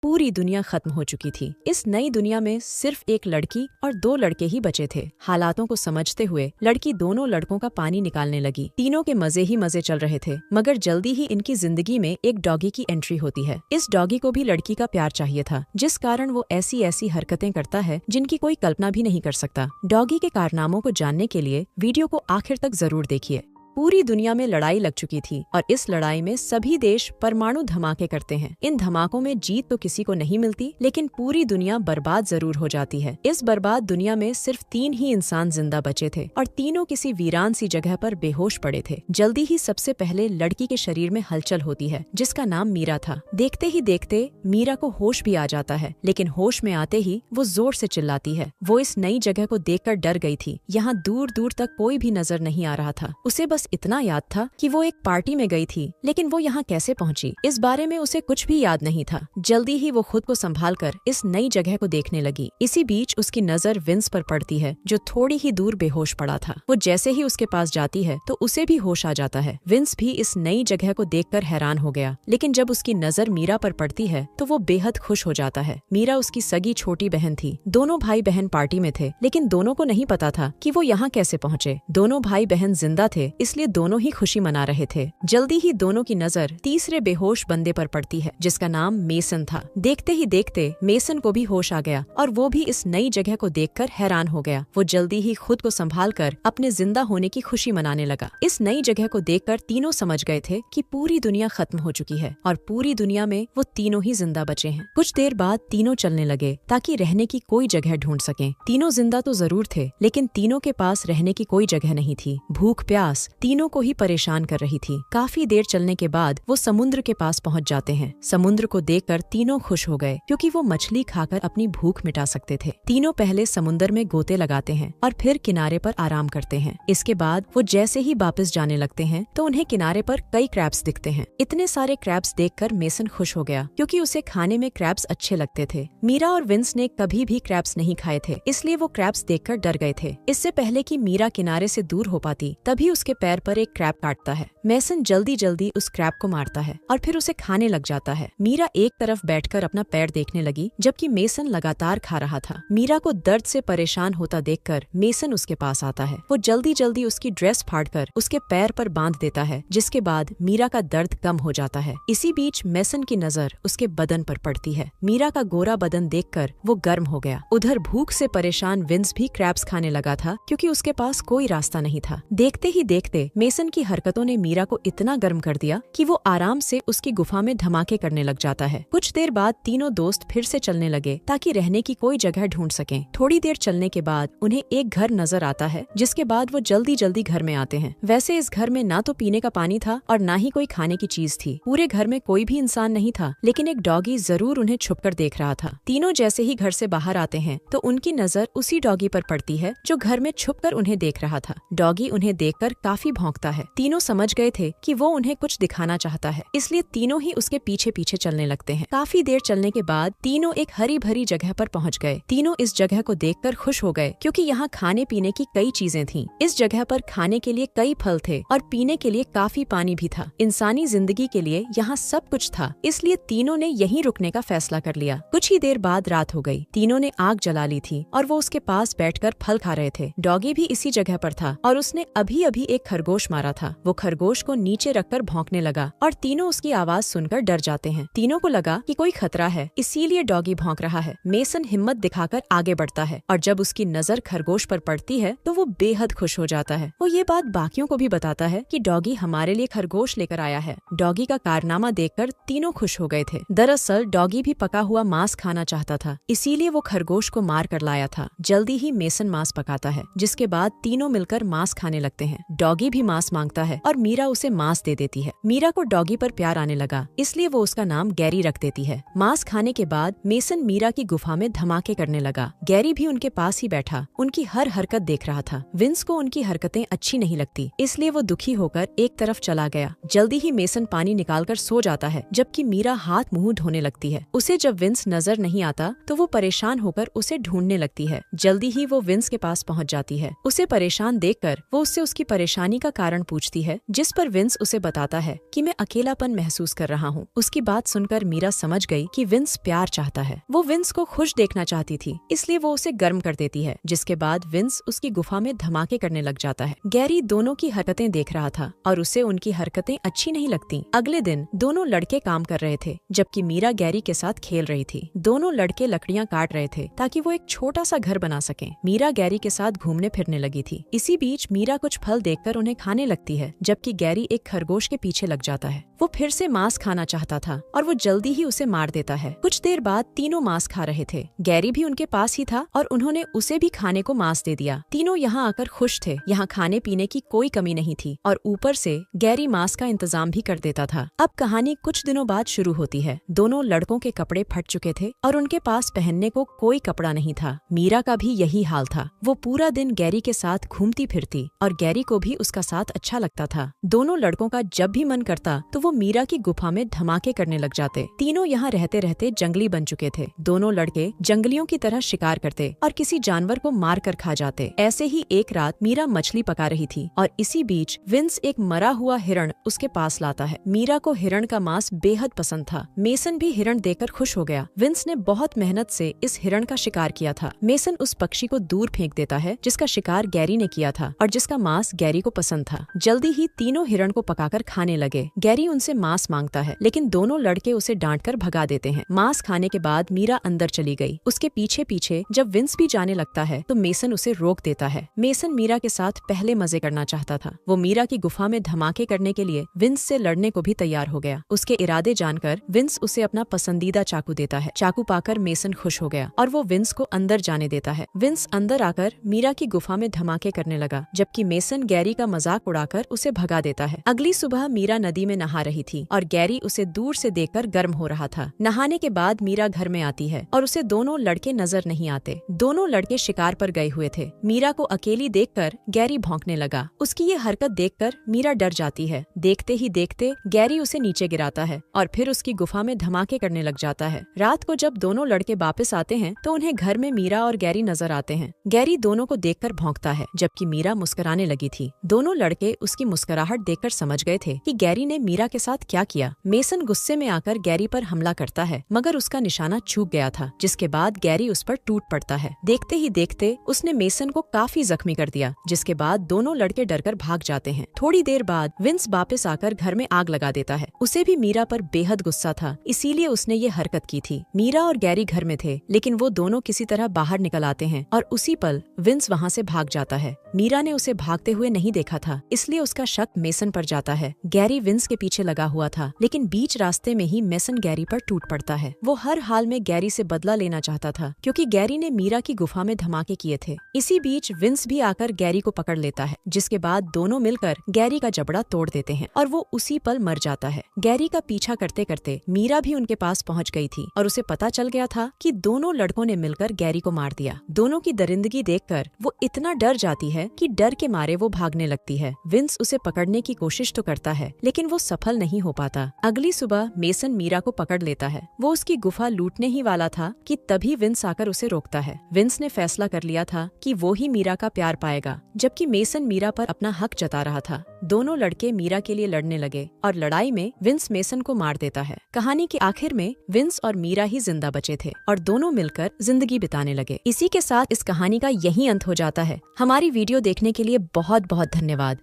पूरी दुनिया खत्म हो चुकी थी। इस नई दुनिया में सिर्फ एक लड़की और दो लड़के ही बचे थे। हालातों को समझते हुए लड़की दोनों लड़कों का पानी निकालने लगी। तीनों के मजे ही मजे चल रहे थे, मगर जल्दी ही इनकी जिंदगी में एक डॉगी की एंट्री होती है। इस डॉगी को भी लड़की का प्यार चाहिए था, जिस कारण वो ऐसी ऐसी हरकतें करता है जिनकी कोई कल्पना भी नहीं कर सकता। डॉगी के कारनामों को जानने के लिए वीडियो को आखिर तक जरूर देखिए। पूरी दुनिया में लड़ाई लग चुकी थी और इस लड़ाई में सभी देश परमाणु धमाके करते हैं। इन धमाकों में जीत तो किसी को नहीं मिलती, लेकिन पूरी दुनिया बर्बाद जरूर हो जाती है। इस बर्बाद दुनिया में सिर्फ 3 ही इंसान जिंदा बचे थे और तीनों किसी वीरान सी जगह पर बेहोश पड़े थे। जल्दी ही सबसे पहले लड़की के शरीर में हलचल होती है, जिसका नाम मीरा था। देखते ही देखते मीरा को होश भी आ जाता है, लेकिन होश में आते ही वो जोर से चिल्लाती है। वो इस नई जगह को देखकर डर गई थी। यहाँ दूर दूर तक कोई भी नजर नहीं आ रहा था। उसे बस इतना याद था कि वो एक पार्टी में गई थी, लेकिन वो यहाँ कैसे पहुँची, इस बारे में उसे कुछ भी याद नहीं था। जल्दी ही वो खुद को संभालकर इस नई जगह को देखने लगी। इसी बीच उसकी नजर विंस पर पड़ती है, जो थोड़ी ही दूर बेहोश पड़ा था। वो जैसे ही उसके पास जाती है तो उसे भी होश आ जाता है। विंस भी इस नई जगह को देखकर हैरान हो गया, लेकिन जब उसकी नजर मीरा पर पड़ती है तो वो बेहद खुश हो जाता है। मीरा उसकी सगी छोटी बहन थी। दोनों भाई बहन पार्टी में थे, लेकिन दोनों को नहीं पता था कि वो यहाँ कैसे पहुँचे। दोनों भाई बहन जिंदा थे, इसलिए दोनों ही खुशी मना रहे थे। जल्दी ही दोनों की नजर तीसरे बेहोश बंदे पर पड़ती है, जिसका नाम मेसन था। देखते ही देखते मेसन को भी होश आ गया और वो भी इस नई जगह को देखकर हैरान हो गया। वो जल्दी ही खुद को संभालकर अपने जिंदा होने की खुशी मनाने लगा। इस नई जगह को देखकर तीनों समझ गए थे कि पूरी दुनिया खत्म हो चुकी है और पूरी दुनिया में वो तीनों ही जिंदा बचे हैं। कुछ देर बाद तीनों चलने लगे ताकि रहने की कोई जगह ढूंढ सकें। तीनों जिंदा तो जरूर थे, लेकिन तीनों के पास रहने की कोई जगह नहीं थी। भूख प्यास तीनों को ही परेशान कर रही थी। काफी देर चलने के बाद वो समुद्र के पास पहुंच जाते हैं। समुद्र को देखकर तीनों खुश हो गए, क्योंकि वो मछली खाकर अपनी भूख मिटा सकते थे। तीनों पहले समुद्र में गोते लगाते हैं और फिर किनारे पर आराम करते हैं। इसके बाद वो जैसे ही वापस जाने लगते हैं तो उन्हें किनारे पर कई क्रैब्स दिखते हैं। इतने सारे क्रैब्स देखकर मेसन खुश हो गया, क्योंकि उसे खाने में क्रैब्स अच्छे लगते थे। मीरा और विंस ने कभी भी क्रैब्स नहीं खाए थे, इसलिए वो क्रैब्स देखकर डर गए थे। इससे पहले कि मीरा किनारे से दूर हो पाती, तभी उसके पैर पर एक क्रैब काटता है। मेसन जल्दी जल्दी उस क्रैब को मारता है और फिर उसे खाने लग जाता है। मीरा एक तरफ बैठकर अपना पैर देखने लगी, जबकि मेसन लगातार खा रहा था। मीरा को दर्द से परेशान होता देखकर मेसन उसके पास आता है। वो जल्दी जल्दी उसकी ड्रेस फाड़कर उसके पैर पर बांध देता है, जिसके बाद मीरा का दर्द कम हो जाता है। इसी बीच मेसन की नजर उसके बदन पर पड़ती है। मीरा का गोरा बदन देखकर वो गर्म हो गया। उधर भूख से परेशान विंस भी क्रैब्स खाने लगा था, क्योंकि उसके पास कोई रास्ता नहीं था। देखते ही देखते मेसन की हरकतों ने मीरा को इतना गर्म कर दिया कि वो आराम से उसकी गुफा में धमाके करने लग जाता है। कुछ देर बाद तीनों दोस्त फिर से चलने लगे ताकि रहने की कोई जगह ढूंढ सकें। थोड़ी देर चलने के बाद उन्हें एक घर नजर आता है, जिसके बाद वो जल्दी जल्दी घर में आते हैं। वैसे इस घर में ना तो पीने का पानी था और ना ही कोई खाने की चीज थी। पूरे घर में कोई भी इंसान नहीं था, लेकिन एक डॉगी जरूर उन्हें छुपकर देख रहा था। तीनों जैसे ही घर से बाहर आते हैं तो उनकी नजर उसी डॉगी पर पड़ती है, जो घर में छुपकर उन्हें देख रहा था। डॉगी उन्हें देखकर काफी भौंकता है। तीनों समझ गए थे कि वो उन्हें कुछ दिखाना चाहता है, इसलिए तीनों ही उसके पीछे पीछे चलने लगते हैं। काफी देर चलने के बाद तीनों एक हरी भरी जगह पर पहुंच गए। तीनों इस जगह को देखकर खुश हो गए, क्योंकि यहाँ खाने पीने की कई चीजें थीं। इस जगह पर खाने के लिए कई फल थे और पीने के लिए काफी पानी भी था। इंसानी जिंदगी के लिए यहाँ सब कुछ था, इसलिए तीनों ने यहीं रुकने का फैसला कर लिया। कुछ ही देर बाद रात हो गई। तीनों ने आग जला ली थी और वो उसके पास बैठकर फल खा रहे थे। डॉगी भी इसी जगह पर था और उसने अभी अभी एक खरगोश मारा था। वो खरगोश को नीचे रखकर भौंकने लगा और तीनों उसकी आवाज सुनकर डर जाते हैं। तीनों को लगा कि कोई खतरा है, इसीलिए डॉगी भौंक रहा है। मेसन हिम्मत दिखाकर आगे बढ़ता है और जब उसकी नजर खरगोश पर पड़ती है तो वो बेहद खुश हो जाता है। वो ये बात बाकियों को भी बताता है कि डॉगी हमारे लिए खरगोश लेकर आया है। डॉगी का कारनामा देखकर तीनों खुश हो गए थे। दरअसल डॉगी भी पका हुआ मांस खाना चाहता था, इसीलिए वो खरगोश को मार कर लाया था। जल्दी ही मेसन मांस पकाता है, जिसके बाद तीनों मिलकर मांस खाने लगते हैं। डॉगी भी मांस मांगता है और मीरा उसे मांस दे देती है। मीरा को डॉगी पर प्यार आने लगा, इसलिए वो उसका नाम गैरी रख देती है। मांस खाने के बाद मेसन मीरा की गुफा में धमाके करने लगा। गैरी भी उनके पास ही बैठा उनकी हर हरकत देख रहा था। विंस को उनकी हरकतें अच्छी नहीं लगती, इसलिए वो दुखी होकर एक तरफ चला गया। जल्दी ही मेसन पानी निकालकर सो जाता है, जबकि मीरा हाथ मुंह धोने लगती है। उसे जब विंस नजर नहीं आता तो वो परेशान होकर उसे ढूंढने लगती है। जल्दी ही वो विंस के पास पहुंच जाती है। उसे परेशान देखकर वो उससे उसकी परेशानी बेचैनी का कारण पूछती है, जिस पर विंस उसे बताता है कि मैं अकेलापन महसूस कर रहा हूँ। उसकी बात सुनकर मीरा समझ गई कि विंस प्यार चाहता है। वो विंस को खुश देखना चाहती थी, इसलिए वो उसे गर्म कर देती है, जिसके बाद विंस उसकी गुफा में धमाके करने लग जाता है। गैरी दोनों की हरकतें देख रहा था और उसे उनकी हरकतें अच्छी नहीं लगती। अगले दिन दोनों लड़के काम कर रहे थे, जबकि मीरा गैरी के साथ खेल रही थी। दोनों लड़के लकड़ियाँ काट रहे थे ताकि वो एक छोटा सा घर बना सकें। मीरा गैरी के साथ घूमने फिरने लगी थी। इसी बीच मीरा कुछ फल देखकर उन्हें खाने लगती है, जबकि गैरी एक खरगोश के पीछे लग जाता है। वो फिर से मांस खाना चाहता था और वो जल्दी ही उसे मार देता है। कुछ देर बाद तीनों मांस खा रहे थे। गैरी भी उनके पास ही था और उन्होंने उसे भी खाने को मांस दे दिया। तीनों यहाँ आकर खुश थे। यहाँ खाने पीने की कोई कमी नहीं थी और ऊपर से गैरी मांस का इंतजाम भी कर देता था। अब कहानी कुछ दिनों बाद शुरू होती है। दोनों लड़कों के कपड़े फट चुके थे और उनके पास पहनने को कोई कपड़ा नहीं था। मीरा का भी यही हाल था। वो पूरा दिन गैरी के साथ घूमती फिरती और गैरी को भी उसका साथ अच्छा लगता था। दोनों लड़कों का जब भी मन करता तो वो मीरा की गुफा में धमाके करने लग जाते। तीनों यहाँ रहते रहते जंगली बन चुके थे। दोनों लड़के जंगलियों की तरह शिकार करते और किसी जानवर को मार कर खा जाते। ऐसे ही एक रात मीरा मछली पका रही थी और इसी बीच विंस एक मरा हुआ हिरण उसके पास लाता है। मीरा को हिरण का मांस बेहद पसंद था। मेसन भी हिरण देखकर खुश हो गया। विंस ने बहुत मेहनत से इस हिरण का शिकार किया था। मेसन उस पक्षी को दूर फेंक देता है जिसका शिकार गैरी ने किया था और जिसका मांस गैरी को पसंद था। जल्दी ही तीनों हिरण को पकाकर खाने लगे। गैरी उनसे मांस मांगता है, लेकिन दोनों लड़के उसे डांटकर भगा देते हैं। मांस खाने के बाद मीरा अंदर चली गई। उसके पीछे पीछे जब विंस भी जाने लगता है तो मेसन उसे रोक देता है। मेसन मीरा के साथ पहले मजे करना चाहता था। वो मीरा की गुफा में धमाके करने के लिए विंस से लड़ने को भी तैयार हो गया। उसके इरादे जानकर विंस उसे अपना पसंदीदा चाकू देता है। चाकू पाकर मेसन खुश हो गया और वो विंस को अंदर जाने देता है। विंस अंदर आकर मीरा की गुफा में धमाके करने लगा, जबकि मेसन गैरी का मजाक उड़ाकर उसे भगा देता है। अगली सुबह मीरा नदी में नहा रही थी और गैरी उसे दूर से देखकर गर्म हो रहा था। नहाने के बाद मीरा घर में आती है और उसे दोनों लड़के नजर नहीं आते। दोनों लड़के शिकार पर गए हुए थे। मीरा को अकेली देखकर गैरी भौंकने लगा। उसकी ये हरकत देखकर मीरा डर जाती है। देखते ही देखते गैरी उसे नीचे गिराता है और फिर उसकी गुफा में धमाके करने लग जाता है। रात को जब दोनों लड़के वापस आते हैं तो उन्हें घर में मीरा और गैरी नजर आते हैं। गैरी दोनों को देखकर भौंकता है, जबकि मीरा मुस्कुराने लगी थी। दोनों लड़के उसकी मुस्कुराहट देखकर समझ गए थे कि गैरी ने मीरा के साथ क्या किया। मेसन गुस्से में आकर गैरी पर हमला करता है, मगर उसका निशाना चूक गया था, जिसके बाद गैरी उस पर टूट पड़ता है। देखते ही देखते उसने मेसन को काफी जख्मी कर दिया, जिसके बाद दोनों लड़के डरकर भाग जाते हैं। थोड़ी देर बाद विंस वापस आकर घर में आग लगा देता है। उसे भी मीरा पर बेहद गुस्सा था, इसीलिए उसने ये हरकत की थी। मीरा और गैरी घर में थे, लेकिन वो दोनों किसी तरह बाहर निकल आते हैं और उसी पल विंस वहाँ से भाग जाता है। मीरा ने उसे भागते हुए नहीं देखा था, इसलिए उसका शक मेसन पर जाता है। गैरी विंस के पीछे लगा हुआ था, लेकिन बीच रास्ते में ही मेसन गैरी पर टूट पड़ता है। वो हर हाल में गैरी से बदला लेना चाहता था, क्योंकि गैरी ने मीरा की गुफा में धमाके किए थे। इसी बीच विंस भी आकर गैरी को पकड़ लेता है, जिसके बाद दोनों मिलकर गैरी का जबड़ा तोड़ देते हैं और वो उसी पल मर जाता है। गैरी का पीछा करते करते मीरा भी उनके पास पहुंच गई थी और उसे पता चल गया था कि दोनों लड़कों ने मिलकर गैरी को मार दिया। दोनों की दरिंदगी देखकर वो इतना डर जाती है कि डर के मारे वो भागने लगती है। विंस उसे पकड़ने की कोशिश तो करता है, लेकिन वो सफल नहीं हो पाता। अगली सुबह मेसन मीरा को पकड़ लेता है। वो उसकी गुफा लूटने ही वाला था कि तभी विंस आकर उसे रोकता है। विंस ने फैसला कर लिया था कि वो ही मीरा का प्यार पाएगा, जबकि मेसन मीरा पर अपना हक जता रहा था। दोनों लड़के मीरा के लिए लड़ने लगे और लड़ाई में विंस मेसन को मार देता है। कहानी के आखिर में विंस और मीरा ही जिंदा बचे थे और दोनों मिलकर जिंदगी बिताने लगे। इसी के साथ इस कहानी का यही अंत हो जाता है। हमारी वीडियो देखने के लिए बहुत बहुत धन्यवाद।